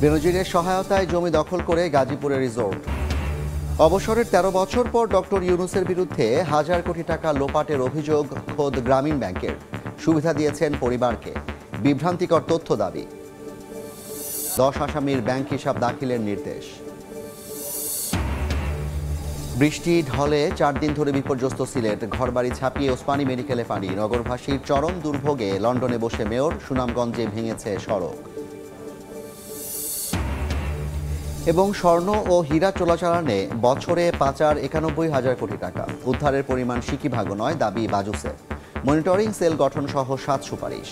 বেনজিরের সহায়তায় জমি দখল করে গাজীপুরে রিসোর্ট। অবসরের ১৩ বছর পর ডক্টর ইউনূসের বিরুদ্ধে হাজার কোটি টাকা লোপাটের অভিযোগ খোদ গ্রামীণ ব্যাংকের। সুবিধা দিয়েছেন পরিবারকে, বিভ্রান্তিকর তথ্য দাবি। ১০ আসামির ব্যাংক হিসাব দাখিলের নির্দেশ। বৃষ্টি ঢলে ৪ দিন ধরে বিপর্যস্ত সিলেট। ঘরবাড়ি ছাপিয়ে ওসমানী মেডিকেলে পানি। নগরবাসীর চরম দুর্ভোগে লন্ডনে বসে মেয়র। সুনামগঞ্জে ভেঙেছে সড়ক। এবং স্বর্ণ ও হীরা চোরাচালানে বছরে পাচার ৯১,০০০ কোটি টাকা। উদ্ধারের পরিমাণ সিকিভাগও নয়, দাবি বাজুসের। মনিটরিং সেল গঠন সহ ৭ সুপারিশ।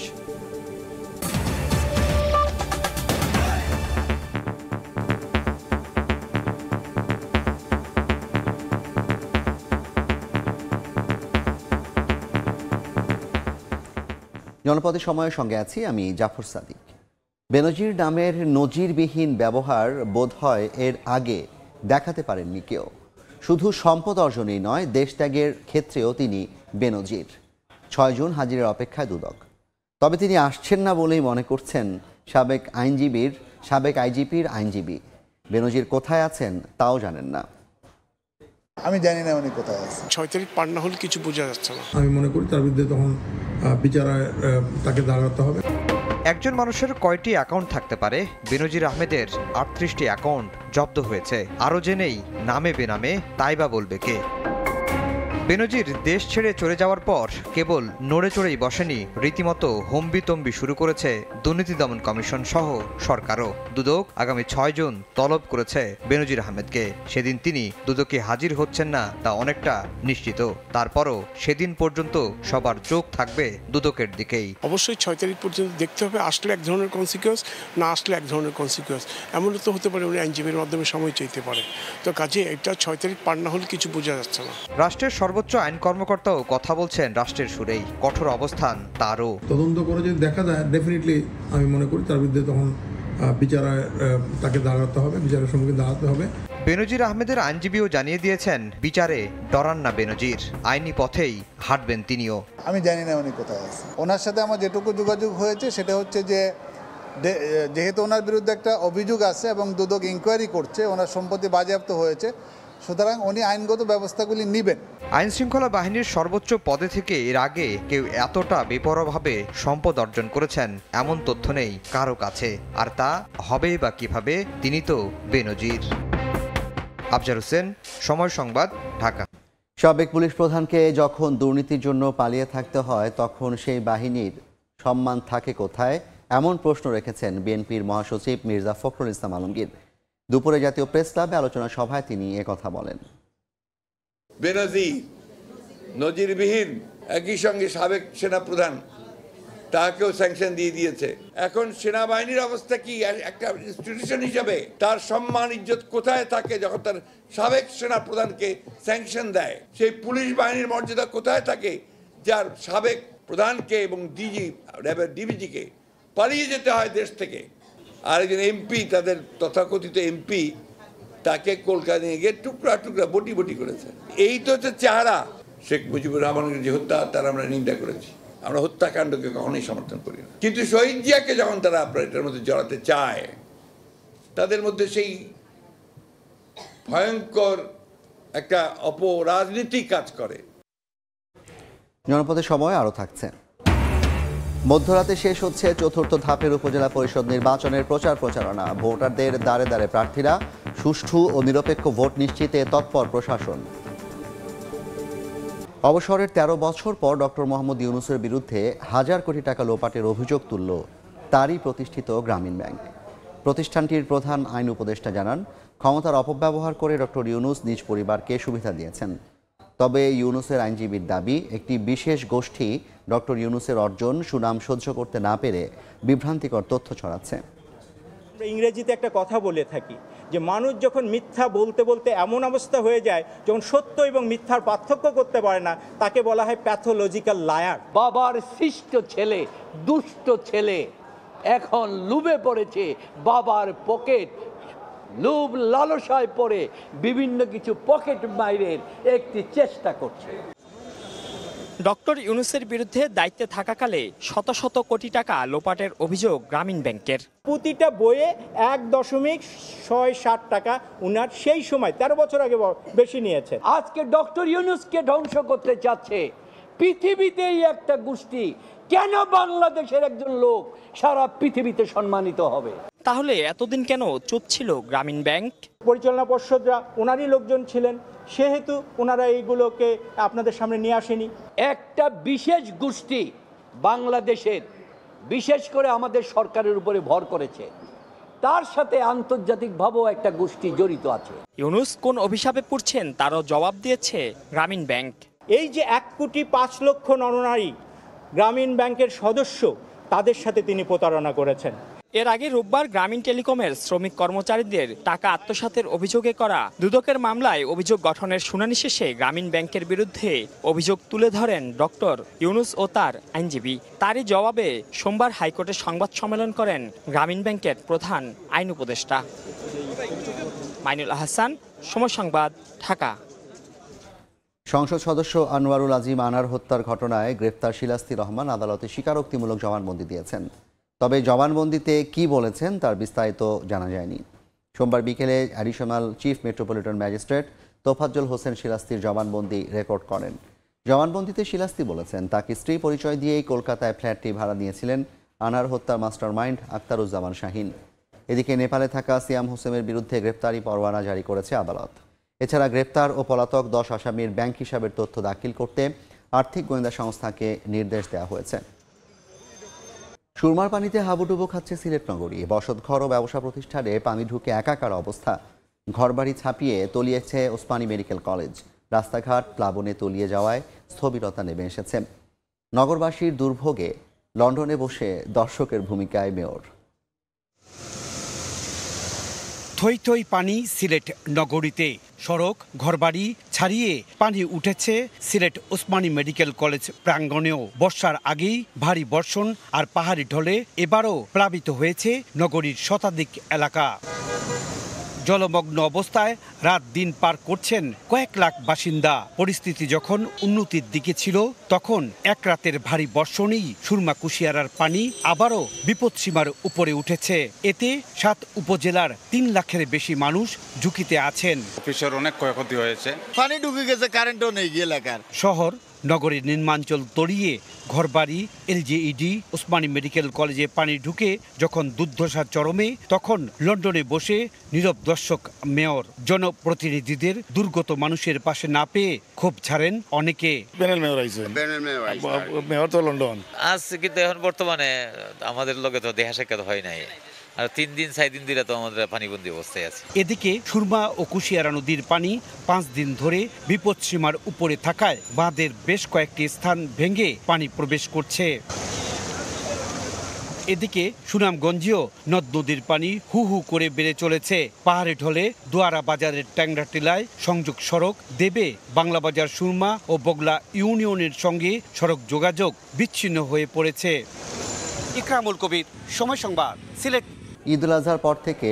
জনপদের সময়ের সঙ্গে আছি আমি জাফর সাদিক। বেনজির নামের নজিরবিহীন ব্যবহার বোধহয় এর আগে দেখাতে পারেননি কেউ। শুধু সম্পদ অর্জনেই নয়, দেশত্যাগের ক্ষেত্রেও তিনি বেনজির। ৬ জুন হাজিরের অপেক্ষায় দুদক। তবে তিনি আসছেন না বলেই মনে করছেন সাবেক আইজিপির আইনজীবী। বেনজির কোথায় আছেন তাও জানেন না। আমি জানি না উনি কোথায় আছে। ৬ তারিখ পার না হলে কিছু বোঝা যাচ্ছে না। আমি মনে করি তার বিরুদ্ধে তখন বিচারে তাকে দাঁড়াতে হবে। একজন মানুষের কয়টি অ্যাকাউন্ট থাকতে পারে? বেনজির আহমেদের ৩৮টি অ্যাকাউন্ট জব্দ হয়েছে। আরও জেনেই নামে বেনামে তাই বা বলবে কে? বেনজির দেশ ছেড়ে চলে যাওয়ার পর কেবল নড়ে চড়েই বসেনি, রীতিমতো হম্বিতম্বি শুরু করেছে দুর্নীতি দমন কমিশন সহ সরকারও। দুদক আগামী ৬ জুন তলব করেছে বেনজির আহমেদকে। সেদিন তিনি দুদকে হাজির হচ্ছেন না তা অনেকটা নিশ্চিত। তারপরও সেদিন পর্যন্ত সবার চোখ থাকবে দুদকের দিকেই। অবশ্যই ৬ তারিখ পর্যন্ত দেখতে হবে, আসলে এক ধরনের কনসিকুয়েন্স, না আসলে এক ধরনের কনসিকুয়েন্স। এমনও তো হতে পারে উনি আইনজীবীর মাধ্যমে সময় চাইতে পারে। তো কাজে এটা ৬ তারিখ পার না হলে কিছু বোঝা যাচ্ছে না। রাষ্ট্রের সর্বোচ্চ আইন কর্মকর্তাও কথা বলছেন রাষ্ট্রের সুরেই। কঠোর অবস্থান তারও। তদন্ত করে যদি দেখা যায়, ডেফিনেটলি আমি মনে করি তার বিরুদ্ধে তখন বিচারে তাকে দাঁড়াতে হবে, বিচারের সম্মুখীন দাঁড়াতে হবে। বেনজির আহমেদের আইনজীবীও জানিয়ে দিয়েছেন বিচারে ডরান না বেনজির, আইনি পথেই হাঁটবেন তিনিও। আমি জানি না উনি কোথায় আছে। ওনার সাথে আমার যেটুকু যোগাযোগ হয়েছে সেটা হচ্ছে যে যেহেতু ওনার বিরুদ্ধে একটা অভিযোগ আছে এবং দুদক ইনকোয়ারি করছে, ওনার সম্পত্তি বাজেয়াপ্ত হয়েছে, সুতরাং উনি আইনগত ব্যবস্থাগুলি নেবেন। আইন শৃঙ্খলা বাহিনীর সর্বোচ্চ পদে থেকে এর আগে কেউ এতটা বেপরোয়াভাবে সম্পদ অর্জন করেছেন এমন তথ্য নেই কারো কাছে। আর তা হবেই বা কিভাবে? তিনি তো বেনজির। আফজার হোসেন, সময় সংবাদ, ঢাকা। সাবেক পুলিশ প্রধানকে যখন দুর্নীতির জন্য পালিয়ে থাকতে হয়, তখন সেই বাহিনীর সম্মান থাকে কোথায়? এমন প্রশ্ন রেখেছেন বিএনপির মহাসচিব মির্জা ফখরুল ইসলাম আলমগীর। দুপুরে জাতীয় প্রেস ক্লাবে আলোচনা সভায় তিনি কথা বলেন। বেনজির নজিরবিহীন, একই সঙ্গে সাবেক সেনাপ্রধান, তাকেও স্যাংশন দিয়ে দিয়েছে। এখন সেনাবাহিনীর অবস্থা কি? একটা ইনস্টিটিউশন হিসাবে তার সম্মান ইজ্জত কোথায় থাকে যখন তার সাবেক সেনাপ্রধানকে স্যাংশন দেয়? সেই পুলিশ বাহিনীর মর্যাদা কোথায় থাকে যার সাবেক প্রধানকে এবং ডিবিজিকে পালিয়ে যেতে হয় দেশ থেকে? আর একজন এমপি, তাদের তথাকথিত এমপি, তাকে কলকাতা নিয়ে গিয়ে টুকরা টুকরা বটি বটি করেছে। এই তো হচ্ছে চেহারা। শেখ মুজিবুর রহমানের যে হত্যা, তার আমরা নিন্দা করেছি। আমরা হত্যাকাণ্ডকে কখনোই সমর্থন করি না। কিন্তু শহীদ জিয়াকে যখন তারা এটার মধ্যে জড়াতে চায়, তাদের মধ্যে সেই ভয়ঙ্কর একটা অপরাজনীতি কাজ করে। জনপদের সময় আরও থাকছে। মধ্যরাতে শেষ হচ্ছে চতুর্থ ধাপের উপজেলা পরিষদ নির্বাচনের প্রচারণা। ভোটারদের দ্বারে দ্বারে প্রার্থীরা। সুষ্ঠু ও নিরপেক্ষ ভোট নিশ্চিতে তৎপর প্রশাসন। অবসরের ১৩ বছর পর ডক্টর মোহাম্মদ ইউনূসের বিরুদ্ধে হাজার কোটি টাকা লোপাটের অভিযোগ তুলল তারই প্রতিষ্ঠিত গ্রামীণ ব্যাংক। প্রতিষ্ঠানটির প্রধান আইন উপদেষ্টা জানান, ক্ষমতার অপব্যবহার করে ডক্টর ইউনূস নিজ পরিবারকে সুবিধা দিয়েছেন। তবে ইউনূসের আইনজীবীর দাবি, একটি বিশেষ গোষ্ঠী ডক্টর ইউনূসের অর্জন সুনাম সহ্য করতে না পেরে বিভ্রান্তিকর তথ্য ছড়াচ্ছে। আমরা ইংরেজিতে একটা কথা বলে থাকি যে মানুষ যখন মিথ্যা বলতে বলতে এমন অবস্থা হয়ে যায় যখন সত্য এবং মিথ্যার পার্থক্য করতে পারে না, তাকে বলা হয় প্যাথোলজিক্যাল লায়ার। বাবার শিষ্ট ছেলে, দুষ্ট ছেলে এখন লুবে পড়েছে বাবার পকেট। লোভ লালসায় পড়ে বিভিন্ন কিছু পকেট মাইরের একটি চেষ্টা করছে। ডক্টর ইউনূসের বিরুদ্ধে দায়িত্বে থাকাকালে শত শত কোটি টাকা লোপাটের অভিযোগ গ্রামীণ ব্যাংকের। প্রতিটা বইয়ে 1.67 টাকা উনার সেই সময় 13 বছর আগে বেশি নিয়েছে। আজকে ডক্টর ইউনূসকে ধ্বংস করতে চাচ্ছে পৃথিবীতেই একটা গোষ্ঠী, কেন বাংলাদেশের একজন লোক সারা পৃথিবীতে সম্মানিত হবে? তাহলে এতদিন কেন চুপ ছিল গ্রামীণ ব্যাংক? পরিচালনা পর্ষদরা ওনারই লোকজন ছিলেন, সেহেতু ওনারা এইগুলোকে আপনাদের সামনে নিয়ে আসেনি। একটা বিশেষ গোষ্ঠী বাংলাদেশের, বিশেষ করে আমাদের সরকারের উপরে ভর করেছে, তার সাথে আন্তর্জাতিকভাবেও একটা গোষ্ঠী জড়িত আছে। ইউনূস কোন অভিশাপে পড়ছেন তারও জবাব দিয়েছে গ্রামীণ ব্যাংক। এই যে 1,05,00,000 নরনারী গ্রামীণ ব্যাংকের সদস্য, তাদের সাথে তিনি প্রতারণা করেছেন। এর আগে রোববার গ্রামীণ টেলিকমের শ্রমিক কর্মচারীদের টাকা আত্মসাতের অভিযোগে করা দুদকের মামলায় অভিযোগ গঠনের শুনানি শেষে গ্রামীণ ব্যাংকের বিরুদ্ধে অভিযোগ তুলে ধরেন ডক্টর ইউনূস ও তার আইনজীবী। তারই জবাবে সোমবার হাইকোর্টে সংবাদ সম্মেলন করেন গ্রামীণ ব্যাংকের প্রধান আইন উপদেষ্টা। মাইনুল আহসান, সময় সংবাদ, ঢাকা। সংসদ সদস্য আনোয়ারুল আজিম আনার হত্যার ঘটনায় গ্রেফতার শিলাস্তি রহমান আদালতে স্বীকারোক্তিমূলক জবানবন্দি দিয়েছেন। তবে জবানবন্দিতে কি বলেছেন তার বিস্তারিত জানা যায়নি। সোমবার বিকেলে additional chief metropolitan magistrate Tofazzal Hossain শিলাস্তির জবানবন্দি রেকর্ড করেন। জবানবন্দিতে শিলাস্তি বলেছেন তাকে স্ত্রী পরিচয় দিয়েই কলকাতায় ফ্ল্যাটটি ভাড়া নিয়েছিলেন আনার হত্যার মাস্টারমাইন্ড আখতারুজ্জামান শাহিন। এদিকে নেপালে থাকা সিয়াম হোসেনের বিরুদ্ধে গ্রেপ্তারি পরোয়ানা জারি করেছে আদালত। এছাড়া গ্রেপ্তার ও পলাতক 10 আসামির ব্যাংক হিসাবের তথ্য দাখিল করতে আর্থিক গোয়েন্দা সংস্থাকে নির্দেশ দেওয়া হয়েছে। সুরমার পানিতে হাবুডুবু খাচ্ছে সিলেট নগরী। বসতঘর ও ব্যবসা প্রতিষ্ঠানে পানি ঢুকে একাকার অবস্থা। ঘরবাড়ি ছাপিয়ে তলিয়েছে ওসমানী মেডিকেল কলেজ। রাস্তাঘাট প্লাবনে তলিয়ে যাওয়ায় স্থবিরতা নেমে এসেছে। নগরবাসীর দুর্ভোগে লন্ডনে বসে দর্শকের ভূমিকায় মেয়র। থই থই পানি সিলেট নগরীতে। সড়ক ঘরবাড়ি ছাড়িয়ে পানি উঠেছে সিলেট ওসমানী মেডিকেল কলেজ প্রাঙ্গণেও। বর্ষার আগেই ভারী বর্ষণ আর পাহাড়ি ঢলে এবারও প্লাবিত হয়েছে নগরীর শতাধিক এলাকা। জলমগ্ন অবস্থায় রাত দিন পার করছেন কয়েক লাখ বাসিন্দা। পরিস্থিতি যখন উন্নতির দিকে ছিল, তখন এক রাতের ভারী বর্ষণেই সুরমা কুশিয়ারার পানি আবারও বিপদসীমার উপরে উঠেছে। এতে 7 উপজেলার 3 লাখের বেশি মানুষ ঝুঁকিতে আছেন। অফিসের অনেক ক্ষয়ক্ষতি হয়েছে, পানি ঢুকে গেছে, কারেন্টও নেই এলাকার। শহর নগরীর নির্মাঞ্চল তলিয়ে ঘরবাড়ি, এলজেইডি, ওসমানী মেডিকেল কলেজে পানি ঢুকে যখন দুর্দশার চরমে, তখন লন্ডনে বসে নীরব দর্শক মেয়র। জনপ্রতিনিধিদের দুর্গত মানুষের পাশে না পেয়ে ক্ষোভ ছাড়েন অনেকে। মেয়র তো লন্ডন আজ, কিন্তু এখন বর্তমানে আমাদের লোকে তো দেখা সাক্ষাৎ হয় নাই, আর 3 দিন 4 দিন দিলে তো আমাদের পানিবন্দী অবস্থায় আছে। এদিকে সুরমা ও কুশিয়ারা নদীর পানি 5 দিন ধরে বিপদসীমার উপরে থাকায় বাঁধের বেশ কয়েকটি স্থান ভেঙে পানি প্রবেশ করছে। এদিকে সুনামগঞ্জেও নদ নদীর পানি হু হু করে বেড়ে চলেছে। পাহাড়ে ঢলে দোয়ারা বাজারের ট্যাংরা টিলায় সংযোগ সড়ক দেবে বাংলা বাজার সুরমা ও বগলা ইউনিয়নের সঙ্গে সড়ক যোগাযোগ বিচ্ছিন্ন হয়ে পড়েছে। ইকরামুল কবির, সময় সংবাদ, সিলেট। ঈদ উল আজহার পর থেকে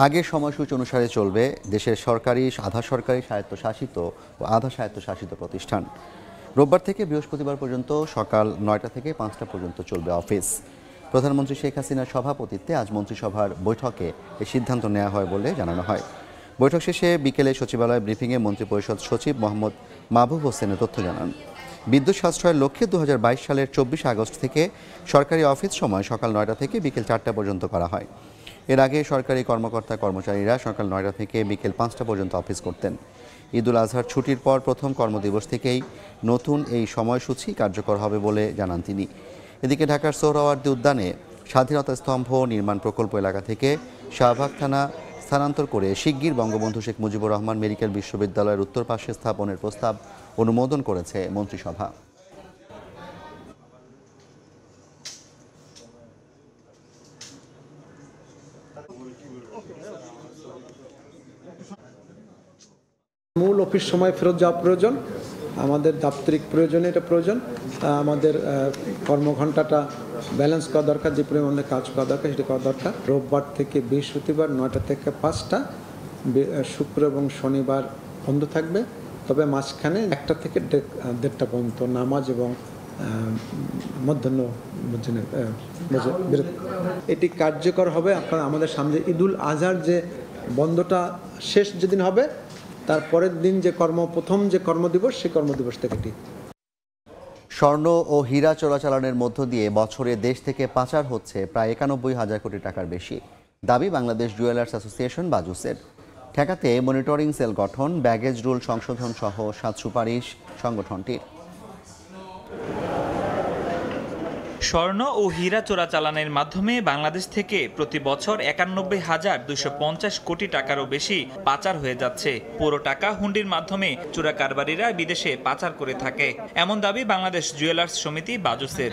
আগের সময়সূচি অনুসারে চলবে দেশের সরকারি, আধা সরকারি, স্বায়ত্তশাসিত ও আধা স্বায়ত্তশাসিত প্রতিষ্ঠান। রোববার থেকে বৃহস্পতিবার পর্যন্ত সকাল 9টা থেকে 5টা পর্যন্ত চলবে অফিস। প্রধানমন্ত্রী শেখ হাসিনার সভাপতিত্বে আজ মন্ত্রিসভার বৈঠকে এই সিদ্ধান্ত নেওয়া হয় বলে জানানো হয়। বৈঠক শেষে বিকেলে সচিবালয় ব্রিফিংয়ে মন্ত্রিপরিষদ সচিব মোহাম্মদ মাহবুব হোসেন তথ্য জানান। বিদ্যুৎ সাশ্রয়ের লক্ষ্যে 2022 সালের 24 আগস্ট থেকে সরকারি অফিস সময় সকাল 9টা থেকে বিকেল 4টা পর্যন্ত করা হয়। এর আগে সরকারি কর্মকর্তা কর্মচারীরা সকাল 9টা থেকে বিকেল 5টা পর্যন্ত অফিস করতেন। ঈদ উল আজহার ছুটির পর প্রথম কর্মদিবস থেকেই নতুন এই সময়সূচি কার্যকর হবে বলে জানান তিনি। এদিকে ঢাকার সোহরাওয়ার্দী উদ্যানে স্বাধীনতা স্তম্ভ নির্মাণ প্রকল্প এলাকা থেকে শাহবাগ থানা স্থানান্তর করে শিগগির বঙ্গবন্ধু শেখ মুজিবুর রহমান মেডিকেল বিশ্ববিদ্যালয়ের উত্তর পাশে স্থাপনের প্রস্তাব অনুমোদন করেছে মন্ত্রিসভা। মূল অফিস সময় ফেরত যাওয়া প্রয়োজন, আমাদের দাপ্তরিক প্রয়োজনে এটা প্রয়োজন, আমাদের কর্মঘণ্টাটা ব্যালেন্স করা দরকার, যে পরিমাণে কাজ করা দরকার সেটা করা দরকার। রোববার থেকে বৃহস্পতিবার 9টা থেকে 5টা, শুক্র এবং শনিবার বন্ধ থাকবে তবে মাঝখানে 1টা থেকে 1:30টা পর্যন্ত নামাজ এবং মধ্যাহ্ন বিরতি। এটি কার্যকর হবে আপনার আমাদের সামনে ঈদুল আজহার যে বন্ধটা শেষ যেদিন হবে তার পরের দিন যে প্রথম যে কর্মদিবস সেই কর্মদিবস থেকে এটি। স্বর্ণ ও হীরা চোরাচালানের মধ্য দিয়ে বছরে দেশ থেকে পাচার হচ্ছে প্রায় 91,000 কোটি টাকার বেশি, দাবি বাংলাদেশ জুয়েলার্স অ্যাসোসিয়েশন বাজুসের। ঠেকাতে মনিটরিং সেল গঠন, ব্যাগেজ রুল সংশোধন সহ 7 সুপারিশ সংগঠনটির। স্বর্ণ ও হীরা চোরাচালানের মাধ্যমে বাংলাদেশ থেকে প্রতি বছর 91,250 কোটি টাকারও বেশি পাচার হয়ে যাচ্ছে। পুরো টাকা হুন্ডির মাধ্যমে চোরা কারবারিরা বিদেশে পাচার করে থাকে, এমন দাবি বাংলাদেশ জুয়েলার্স সমিতি বাজুসের।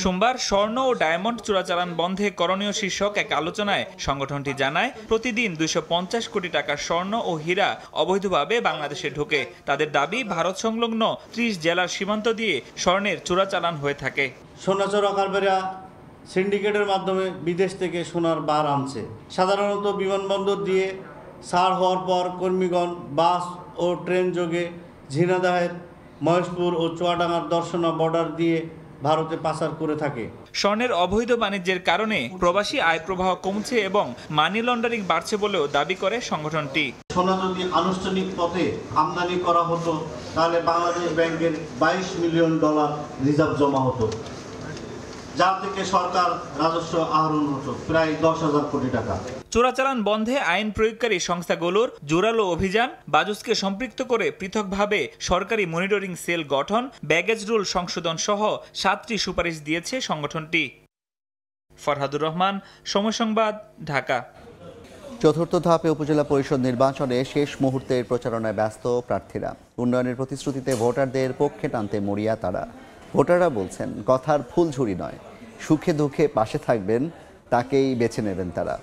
সোমবার স্বর্ণ ও ডায়মন্ড চোরাচালান বন্ধে করণীয় শীর্ষক এক আলোচনায় সংগঠনটি জানায়, প্রতিদিন 250 কোটি টাকার স্বর্ণ ও হীরা অবৈধভাবে বাংলাদেশে ঢোকে। তাদের দাবি, ভারত সংলগ্ন 30 জেলার সীমান্ত দিয়ে স্বর্ণের চোরাচালান হয়ে থাকে। সোনা চোরা কারবারিরা সিন্ডিকেটের মাধ্যমে বিদেশ থেকে সোনার বার আনছে। সাধারণত বিমানবন্দর দিয়ে সার হওয়ার পর কর্মীগণ বাস ও ট্রেন যোগে ঝিনাইদহের মহেশপুর ও চুয়াডাঙ্গার দর্শনা বর্ডার দিয়ে ভারতে পাচার করে থাকে। স্বর্ণের অবৈধ বাণিজ্যের কারণে প্রবাসী আয় প্রবাহ কমছে এবং মানি লন্ডারিং বাড়ছে বলেও দাবি করে সংগঠনটি। সোনা যদি আনুষ্ঠানিক পথে আমদানি করা হতো তাহলে বাংলাদেশ ব্যাংকের $22 মিলিয়ন রিজার্ভ জমা হতো, যা থেকে সরকার রাজস্ব আহরণ হতো প্রায় 10,000 কোটি টাকা। চোরাচালান বন্ধে আইন প্রয়োগকারী সংস্থাগুলোর জোরালো অভিযান, বাজুসকে সম্পৃক্ত করে পৃথকভাবে সরকারি মনিটরিং সেল গঠন, ব্যাগেজ রুল সংশোধন সহ 7টি সুপারিশ দিয়েছে সংগঠনটি। ফরহাদুর রহমান, সময় সংবাদ, ঢাকা। চতুর্থ ধাপে উপজেলা পরিষদ নির্বাচনে শেষ মুহূর্তের প্রচারণায় ব্যস্ত প্রার্থীরা। উন্নয়নের প্রতিশ্রুতিতে ভোটারদের পক্ষে টানতে মরিয়া তারা। ভোটাররা বলছেন, কথার ফুলঝুরি নয়, সুখে দুঃখে পাশে থাকবেন, তাকেই বেছে নেবেন তারা।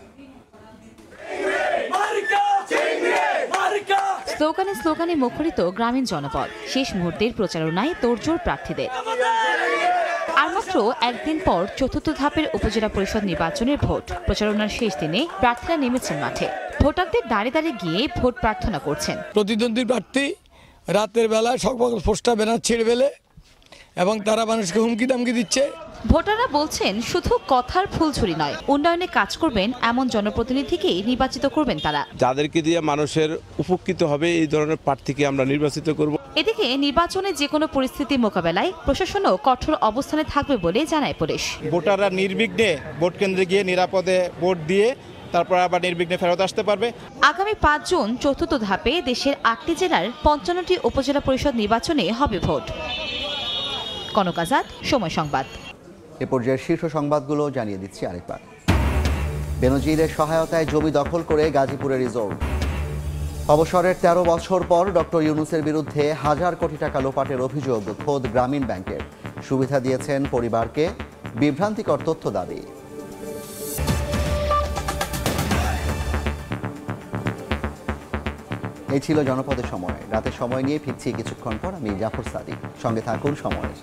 স্লোগানে স্লোগানে মুখরিত গ্রামীণ জনপদ। শেষ মুহূর্তের প্রচারণায় তোড়জোড় প্রার্থীদের। আর মাত্র একদিন পর চতুর্থ ধাপের উপজেলা পরিষদ নির্বাচনের ভোট। প্রচারণার শেষ দিনে প্রার্থীরা নেমেছেন মাঠে। ভোটারদের দাঁড়িয়ে দাঁড়িয়ে গিয়ে ভোট প্রার্থনা করছেন। প্রতিদ্বন্দ্বী প্রার্থী রাতের বেলায় সকল পোস্টার ব্যানার ছেড়ে ফেলে এবং তারা মানুষকে হুমকি দামকি দিচ্ছে। ভোটাররা বলছেন, শুধু কথার ফুলঝুরি নয়, উন্নয়নে কাজ করবেন এমন জনপ্রতিনিধিকেই নির্বাচিত করবেন তারা। যাদেরকে দিয়ে মানুষের উপকৃত হবে এই ধরনের প্রার্থীকে আমরা নির্বাচিত করব। এদিকে নির্বাচনে যে কোনো পরিস্থিতি মোকাবেলায় প্রশাসনও কঠোর অবস্থানে থাকবে বলে জানায় পুলিশ। ভোটাররা নির্বিঘ্নে ভোট কেন্দ্রে গিয়ে নিরাপদে ভোট দিয়ে তারপর আবার নির্বিঘ্নে ফেরত আসতে পারবে। আগামী 5 জুন চতুর্থ ধাপে দেশের 8টি জেলার 55টি উপজেলা পরিষদ নির্বাচনে হবে ভোট। কনক আজাদ, সময় সংবাদ। এ পর্যায়ের শীর্ষ সংবাদগুলো জানিয়ে দিচ্ছি আরেকবার। বেনজিরের সহায়তায় জমি দখল করে গাজীপুরে রিসোর্ট। অবসরের 13 বছর পর ডক্টর ইউনূসের বিরুদ্ধে 1000 কোটি টাকা লোপাটের অভিযোগ খোদ গ্রামীণ ব্যাংকের। সুবিধা দিয়েছেন পরিবারকে, বিভ্রান্তিকর তথ্য দাবি। এই ছিল জনপদের সময়। রাতের সময় নিয়ে ফিরছি কিছুক্ষণ পর। আমি জাফর সাদিক, সঙ্গে থাকুন সময়ের।